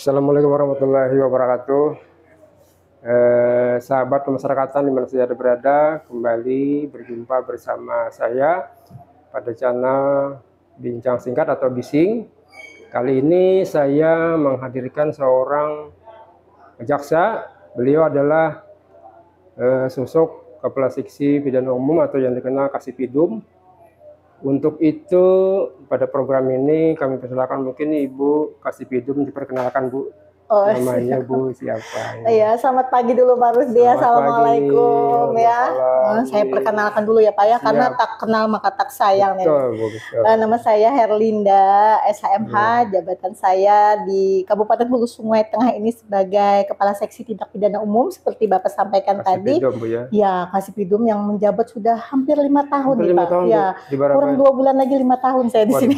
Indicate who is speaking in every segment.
Speaker 1: Assalamualaikum warahmatullahi wabarakatuh. Sahabat pemasyarakatan di mana saja berada, kembali berjumpa bersama saya pada channel Bincang Singkat atau Bising. Kali ini saya menghadirkan seorang jaksa. Beliau adalah sosok Kepala Seksi Pidana Umum atau yang dikenal Kasipidum. Untuk itu pada program ini kami persilakan mungkin Ibu Kasipidum diperkenalkan, Bu.
Speaker 2: Oh,
Speaker 1: namanya Bu siapa?
Speaker 2: Iya, selamat pagi dulu Pak Rusdi ya. Assalamualaikum ya. Saya perkenalkan dulu ya Pak ya, karena tak kenal maka tak sayang.
Speaker 1: Betul, Bu, betul.
Speaker 2: Nama saya Herlinda, SHMH, jabatan saya di Kabupaten Hulu Sungai Tengah ini sebagai Kepala Seksi Tindak Pidana Umum seperti Bapak sampaikan tadi.
Speaker 1: Bu, ya.
Speaker 2: Ya, Kasipidum yang menjabat sudah hampir 5 tahun nih Pak.
Speaker 1: Tahun,
Speaker 2: ya, kurang 2 bulan lagi 5 tahun saya di sini.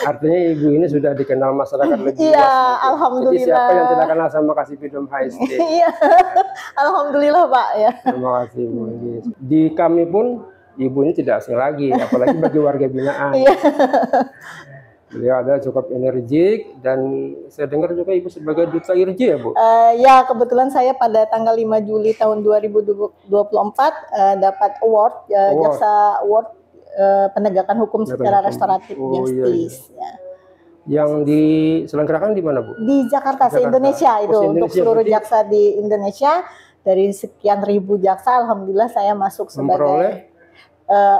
Speaker 1: Artinya Ibu ini sudah dikenal masyarakat lebih luas.
Speaker 2: Iya, alhamdulillah.
Speaker 1: Jadi siapa yang tidak kenal sama Kasipidum HST?
Speaker 2: Iya, alhamdulillah Pak ya.
Speaker 1: Terima kasih Bu. Di kami pun Ibu ini tidak asing lagi, apalagi bagi warga binaan.
Speaker 2: Iya.
Speaker 1: Beliau adalah cukup energik dan saya dengar juga Ibu sebagai duta IRJ ya Bu?
Speaker 2: Ya, kebetulan saya pada tanggal 5 Juli tahun 2024 dapat award, Jaksa Award penegakan hukum secara restoratif justice.
Speaker 1: Iya. Yang diselenggarakan di mana Bu?
Speaker 2: Di Jakarta, se-Indonesia itu untuk seluruh jaksa di Indonesia. Dari sekian ribu jaksa, alhamdulillah saya masuk sebagai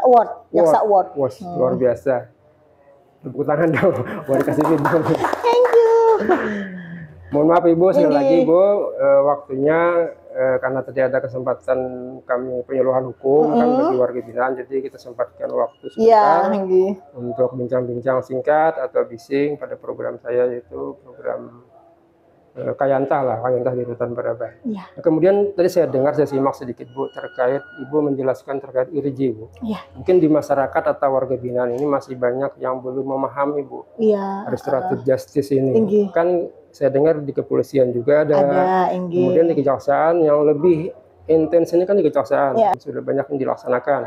Speaker 2: award, Jaksa Award.
Speaker 1: Luar biasa. Tepuk tangan dong, buat Kasipidum.
Speaker 2: Thank you.
Speaker 1: Mohon maaf Ibu, sekali lagi Ibu, waktunya karena tadi ada kesempatan kami penyuluhan hukum kan bagi warga binaan, jadi kita sempatkan waktu sebentar untuk bincang-bincang singkat atau bising pada program saya, yaitu program Kayanta di Rutan Barabai. Nah, kemudian tadi saya dengar, saya simak sedikit Bu terkait Ibu menjelaskan terkait IRJ Bu. Mungkin di masyarakat atau warga binaan ini masih banyak yang belum memahami Bu. Restoratif justice ini. Kan saya dengar di kepolisian juga ada kemudian di kejaksaan yang lebih intens ini kan di kejaksaan sudah banyak yang dilaksanakan.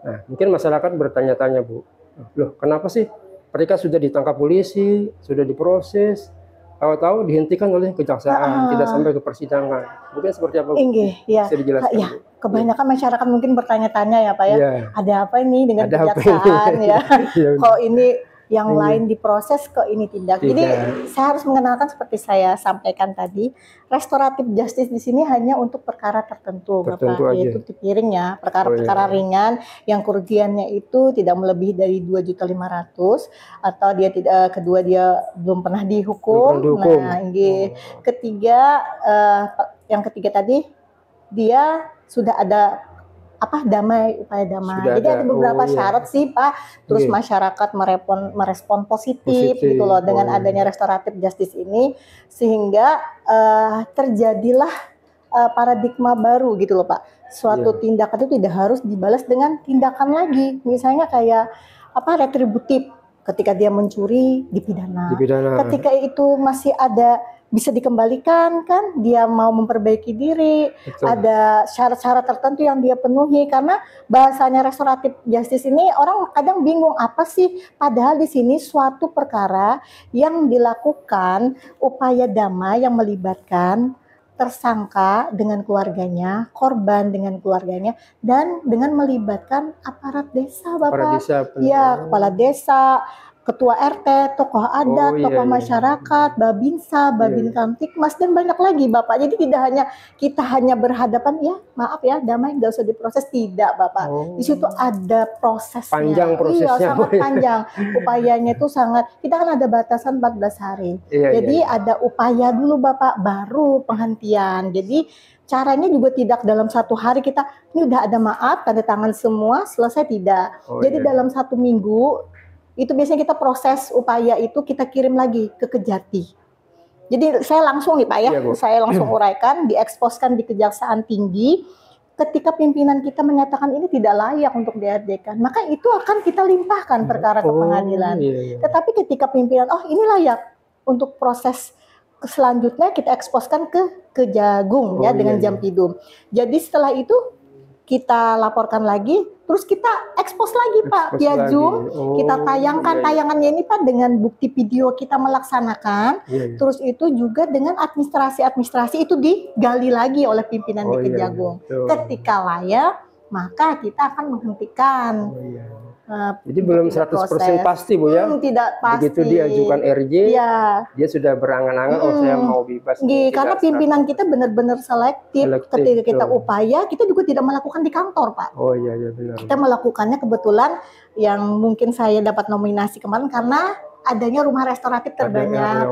Speaker 1: Nah, mungkin masyarakat bertanya-tanya Bu, loh kenapa sih mereka sudah ditangkap polisi, sudah diproses, tahu-tahu dihentikan oleh kejaksaan, tidak sampai ke persidangan. Mungkin seperti apa Bu? Bisa dijelaskan Bu?
Speaker 2: Kebanyakan masyarakat mungkin bertanya-tanya ya Pak ya, ada apa ini dengan kejaksaan ya? Kok ini yang lain diproses, kok ini tidak. Jadi saya harus mengenalkan seperti saya sampaikan tadi, restoratif justice di sini hanya untuk perkara tertentu Bapak, yaitu piring ya, perkara-perkara ringan yang kerugiannya itu tidak melebihi dari 2.500.000 atau dia tidak, kedua dia belum pernah dihukum. Nah, yang ketiga tadi dia sudah ada upaya damai. Jadi ada beberapa syarat sih Pak. Terus masyarakat merespon positif gitu loh dengan adanya restoratif justice ini, sehingga terjadilah paradigma baru gitu loh Pak. Suatu tindakan itu tidak harus dibalas dengan tindakan lagi. Misalnya kayak retributif. Ketika dia mencuri dipidana. Ketika itu masih ada bisa dikembalikan kan, dia mau memperbaiki diri, ada syarat-syarat tertentu yang dia penuhi. Karena bahasanya restoratif justice ini orang kadang bingung apa sih, padahal di sini suatu perkara yang dilakukan upaya damai yang melibatkan tersangka dengan keluarganya, korban dengan keluarganya, dan dengan melibatkan aparat desa Bapak. Kepala desa, ketua RT, tokoh adat, tokoh masyarakat, Babinsa, Babin Kamtipmas, dan banyak lagi Bapak. Jadi tidak hanya kita berhadapan maaf ya damai nggak usah diproses, tidak Bapak. Di situ ada prosesnya.
Speaker 1: Panjang prosesnya.
Speaker 2: Sangat panjang. Upayanya itu sangat, kita kan ada batasan 14 hari. Jadi ada upaya dulu Bapak, baru penghentian. Jadi caranya juga tidak dalam 1 hari kita ini udah ada maaf, tanda tangan semua, selesai, tidak. Jadi dalam 1 minggu itu biasanya kita proses upaya itu kita kirim lagi ke Kejati. Jadi saya langsung nih Pak ya, saya langsung uraikan, dieksposkan di Kejaksaan Tinggi. Ketika pimpinan kita menyatakan ini tidak layak untuk dihadirkan, maka itu akan kita limpahkan perkara ke pengadilan. Tetapi ketika pimpinan, ini layak untuk proses selanjutnya, kita eksposkan ke Kejagung dengan Jampidum. Jadi setelah itu kita laporkan lagi terus kita expose lagi Pak via Zoom, kita tayangkan tayangannya ini Pak dengan bukti video kita melaksanakan, terus itu juga dengan administrasi itu digali lagi oleh pimpinan di Kejagung. Ketika layak, maka kita akan menghentikan.
Speaker 1: Jadi belum 100% pasti Bu ya?
Speaker 2: Tidak pasti.
Speaker 1: Begitu diajukan RJ, dia sudah berangan-angan, oh saya mau bebas.
Speaker 2: Karena pimpinan kita benar-benar selektif. Ketika kita upaya, kita juga tidak melakukan di kantor Pak.
Speaker 1: Oh iya benar.
Speaker 2: Kita melakukannya kebetulan yang mungkin saya dapat nominasi kemarin karena adanya rumah restoratif terbanyak.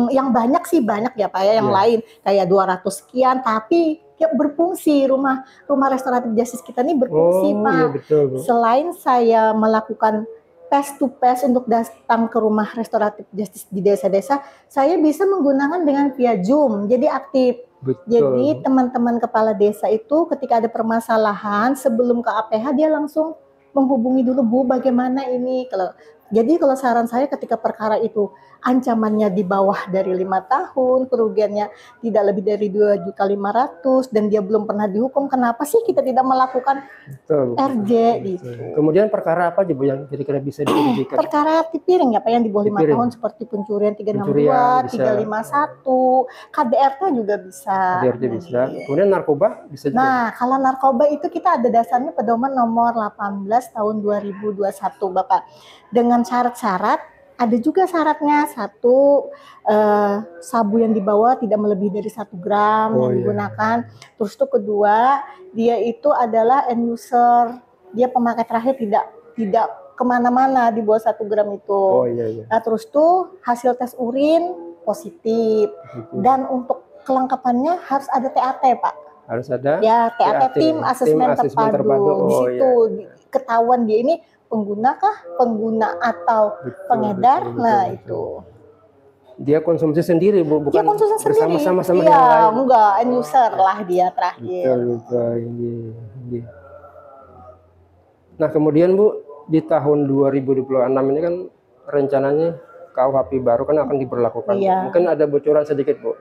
Speaker 2: Yang banyak sih banyak ya Pak ya, yang lain kayak 200 sekian, tapi ya berfungsi rumah restoratif justice kita ini berfungsi Pak.
Speaker 1: Iya, betul, Bu.
Speaker 2: Selain saya melakukan face to face untuk datang ke rumah restoratif justice di desa-desa, saya bisa menggunakan dengan via Zoom. Jadi aktif.
Speaker 1: Betul.
Speaker 2: Jadi teman-teman kepala desa itu ketika ada permasalahan sebelum ke APH dia langsung menghubungi dulu Bu bagaimana ini. Jadi kalau saran saya ketika perkara itu ancamannya di bawah dari 5 tahun, kerugiannya tidak lebih dari 2.500.000 dan dia belum pernah dihukum, kenapa sih kita tidak melakukan RJ gitu.
Speaker 1: Kemudian perkara apa aja Bu yang kira-kira bisa diujikan?
Speaker 2: Perkara tipiring ya Pak yang di bawah 5 tahun seperti pencurian 362, 351, KDRT juga bisa.
Speaker 1: KDRT bisa. Kemudian narkoba bisa juga.
Speaker 2: Nah, kalau narkoba itu kita ada dasarnya pedoman nomor 18 tahun 2021 Bapak. Dengan syarat-syarat, ada juga syaratnya satu sabu yang dibawa tidak melebihi dari 1 gram yang digunakan. Terus itu kedua, dia itu adalah end user, dia pemakai terakhir tidak kemana-mana di bawah 1 gram itu. Nah, terus tuh hasil tes urin positif dan untuk kelengkapannya harus ada TAT Pak.
Speaker 1: Harus ada?
Speaker 2: Ya, TAT tim asesmen terpadu. Di situ ketahuan dia ini pengguna atau pengedar. Nah itu
Speaker 1: dia konsumsi sendiri Bu, bukan
Speaker 2: dia konsumsi sendiri
Speaker 1: bersama-sama sama
Speaker 2: yang lain.
Speaker 1: Enggak,
Speaker 2: end user lah dia terakhir.
Speaker 1: Betul. Nah kemudian Bu, di tahun 2026 ini kan rencananya KUHP baru kan akan diberlakukan. Mungkin ada bocoran sedikit Bu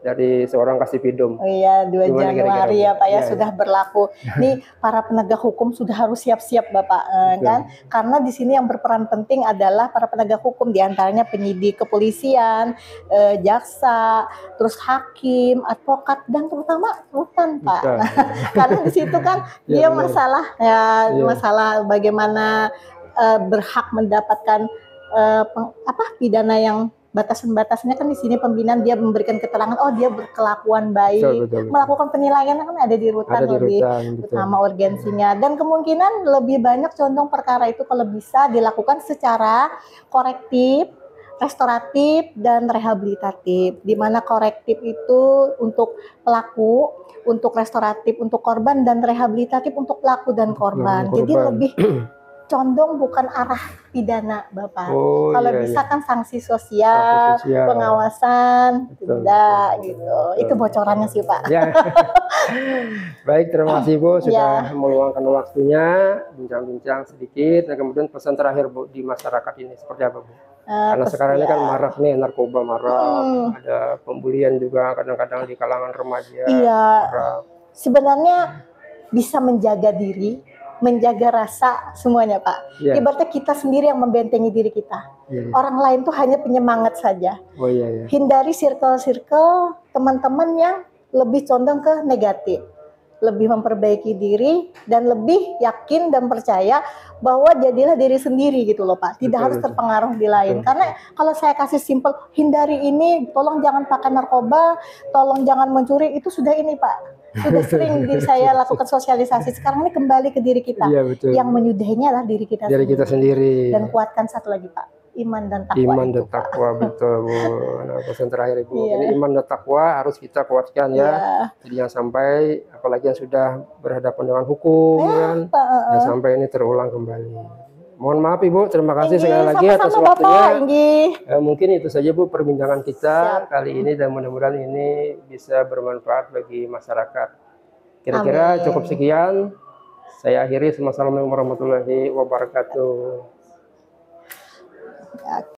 Speaker 1: dari seorang Kasipidum.
Speaker 2: Oh iya, 2 Januari ya Pak ya, sudah berlaku. Nih para penegak hukum sudah harus siap-siap Bapak kan? Karena di sini yang berperan penting adalah para penegak hukum, diantaranya penyidik kepolisian, jaksa, terus hakim, advokat, dan terutama rutan Pak. Karena di situ kan dia masalah bagaimana berhak mendapatkan pidana yang batasan-batasannya kan di sini pembinaan dia memberikan keterangan dia berkelakuan baik, melakukan penilaian kan ada di rutan lebih utama urgensinya dan kemungkinan lebih banyak condong perkara itu kalau bisa dilakukan secara korektif, restoratif dan rehabilitatif. Di mana korektif itu untuk pelaku, untuk restoratif untuk korban dan rehabilitatif untuk pelaku dan korban. Jadi lebih condong bukan arah pidana Bapak. Kalau bisa kan sanksi sosial, pengawasan, tidak gitu. Itu bocorannya sih Pak.
Speaker 1: Baik, terima kasih Bu sudah meluangkan waktunya bincang-bincang sedikit. Dan kemudian pesan terakhir Bu di masyarakat ini seperti apa Bu? Karena sekarang ini kan marak nih, narkoba marak, ada pembulian juga kadang-kadang di kalangan remaja.
Speaker 2: Sebenarnya bisa menjaga diri, menjaga rasa semuanya Pak. Ibaratnya kita sendiri yang membentengi diri kita. Orang lain tuh hanya penyemangat saja. Hindari circle-circle teman-teman yang lebih condong ke negatif. Lebih memperbaiki diri dan lebih yakin dan percaya bahwa jadilah diri sendiri gitu loh Pak. Tidak harus terpengaruh di lain. Karena kalau saya kasih simpel, hindari ini, tolong jangan pakai narkoba, tolong jangan mencuri, itu sudah ini Pak. Sudah sering saya lakukan sosialisasi. Sekarang ini kembali ke diri kita. Yang menyudahinya adalah diri kita sendiri. Dan kuatkan satu lagi Pak, iman dan takwa.
Speaker 1: Iman dan takwa, betul Bu. Nah, pesan terakhir Ibu, ini iman dan takwa harus kita kuatkan ya. Jadi jangan sampai, apalagi yang sudah berhadapan dengan hukum, jangan sampai ini terulang kembali. Mohon maaf Ibu, terima kasih sekali lagi atas waktunya. Mungkin itu saja Bu perbincangan kita kali ini dan mudah-mudahan ini bisa bermanfaat bagi masyarakat. Kira-kira cukup sekian. Saya akhiri. Wassalamualaikum warahmatullahi wabarakatuh.